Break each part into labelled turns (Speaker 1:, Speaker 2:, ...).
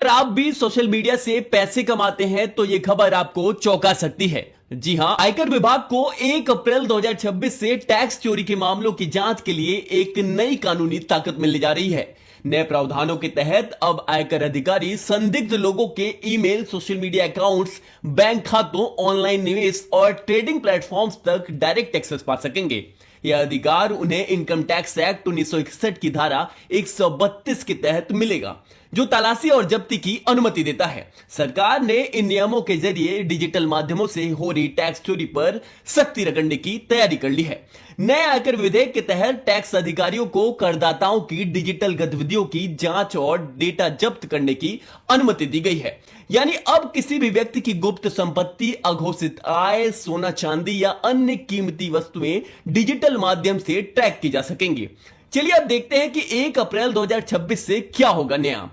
Speaker 1: अगर आप भी सोशल मीडिया से पैसे कमाते हैं तो ये खबर आपको चौंका सकती है। जी हां, आयकर विभाग को 1 अप्रैल 2026 से टैक्स चोरी के मामलों की जांच के लिए एक नई कानूनी ताकत मिलने जा रही है। नए प्रावधानों के तहत अब आयकर अधिकारी संदिग्ध लोगों के email, social media accounts, bank खातों, ऑनलाइन निवेश और ट्रेडिंग प्लेटफॉर्म्स तक डायरेक्ट एक्सेस पा सकेंगे। यह अधिकार उन्हें इनकम टैक्स एक्ट 1961 की धारा 132 के तहत मिलेगा, जो तलाशी और जब्ती की अनुमति देता है। सरकार ने इन नियमों के जरिए डिजिटल माध्यमों से हो रही टैक्स चोरी पर सख्ती रगड़ने की तैयारी कर ली है। नए आयकर विधेयक के तहत टैक्स अधिकारियों को करदाताओं की डिजिटल गतिविधियों की जांच और डेटा जब्त करने की अनुमति दी गई है। यानी अब किसी भी व्यक्ति की गुप्त संपत्ति, अघोषित आय, सोना चांदी या अन्य कीमती वस्तुएं डिजिटल माध्यम से ट्रैक की जा सकेंगी। चलिए अब देखते हैं कि 1 अप्रैल 2026 से क्या होगा नया।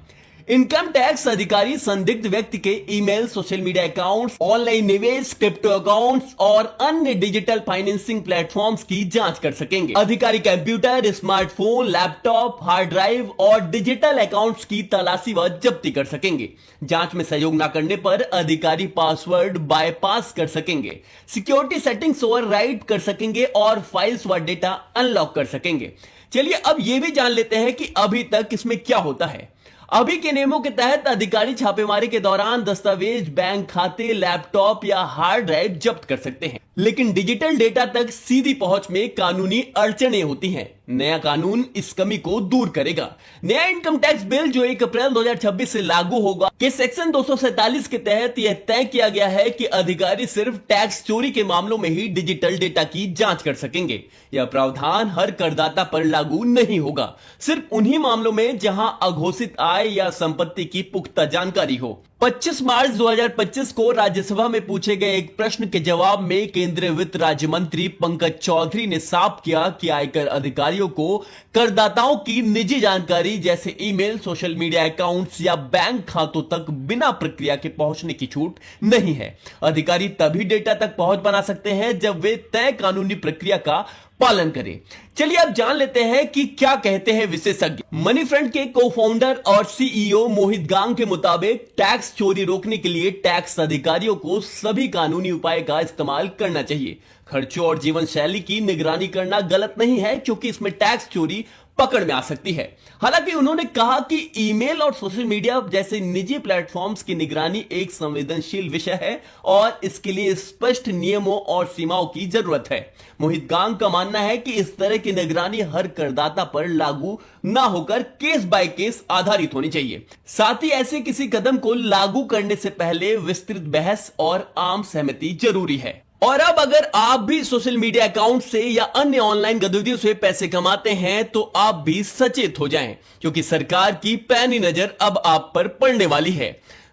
Speaker 1: इनकम टैक्स अधिकारी संदिग्ध व्यक्ति के email, social media accounts, online निवेश, क्रिप्टो अकाउंट्स और अन्य डिजिटल फाइनेंसिंग प्लेटफॉर्म्स की जांच कर सकेंगे। अधिकारी computer, smartphone, laptop, hard drive और डिजिटल अकाउंट्स की तलाशी व जब्ती कर सकेंगे। जांच में सहयोग न करने पर अधिकारी पासवर्ड बायपास कर सकेंगे, सिक्योरिटी सेटिंग्स ओवरराइड कर सकेंगे और फाइल्स व डेटा अनलॉक कर सकेंगे। चलिए अब यह भी जान लेते हैं कि अभी तक इसमें क्या होता है। अभी के नियमों के तहत अधिकारी छापेमारी के दौरान दस्तावेज, बैंक खाते, लैपटॉप या हार्ड ड्राइव जब्त कर सकते हैं, लेकिन डिजिटल डेटा तक सीधी पहुंच में कानूनी अड़चनें होती हैं। नया कानून इस कमी को दूर करेगा। नया इनकम टैक्स बिल जो 1 अप्रैल 2026 से लागू होगा के सेक्शन 247 के तहत यह तय किया गया है कि अधिकारी सिर्फ टैक्स चोरी के मामलों में ही डिजिटल डेटा की जांच कर सकेंगे। यह प्रावधान हर करदाता पर लागू नहीं होगा, सिर्फ उन्हीं मामलों में जहां अघोषित आय या संपत्ति की पुख्ता जानकारी हो। 25 मार्च 2025 को राज्यसभा में पूछे गए एक प्रश्न के जवाब में केंद्रीय वित्त राज्य मंत्री पंकज चौधरी ने साफ किया कि आयकर अधिकारियों को करदाताओं की निजी जानकारी जैसे ईमेल, सोशल मीडिया अकाउंट्स या बैंक खातों तक बिना प्रक्रिया के पहुंचने की छूट नहीं है। अधिकारी तभी डेटा तक पहुंच बना सकते हैं जब वे तय कानूनी प्रक्रिया का पालन करें। चलिए अब जान लेते हैं कि क्या कहते हैं विशेषज्ञ। मनी फ्रंट के को-फाउंडर और सीईओ मोहित गांग के मुताबिक टैक्स चोरी रोकने के लिए टैक्स अधिकारियों को सभी कानूनी उपाय का इस्तेमाल करना चाहिए। खर्चों और जीवन शैली की निगरानी करना गलत नहीं है, क्योंकि इसमें टैक्स चोरी पकड़ में आ सकती है। हालांकि उन्होंने कहा कि ईमेल और सोशल मीडिया जैसे निजी प्लेटफॉर्म्स की निगरानी एक संवेदनशील विषय है और इसके लिए स्पष्ट नियमों और सीमाओं की जरूरत है। मोहित गांग का मानना है कि इस तरह की निगरानी हर करदाता पर लागू ना होकर केस बाय केस आधारित होनी चाहिए। साथ ही ऐसे किसी कदम को लागू करने से पहले विस्तृत बहस और आम सहमति जरूरी है। और अब अगर आप भी सोशल मीडिया अकाउंट से या अन्य ऑनलाइन गतिविधियों से पैसे कमाते हैं तो आप भी सचेत हो जाएं, क्योंकि सरकार की पैनी नजर अब आप पर पड़ने वाली है।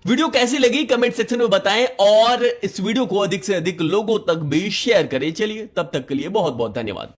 Speaker 1: वीडियो कैसी लगी कमेंट सेक्शन में बताएं और इस वीडियो को अधिक से अधिक लोगों तक भी शेयर करें। चलिए तब तक के लिए बहुत बहुत धन्यवाद।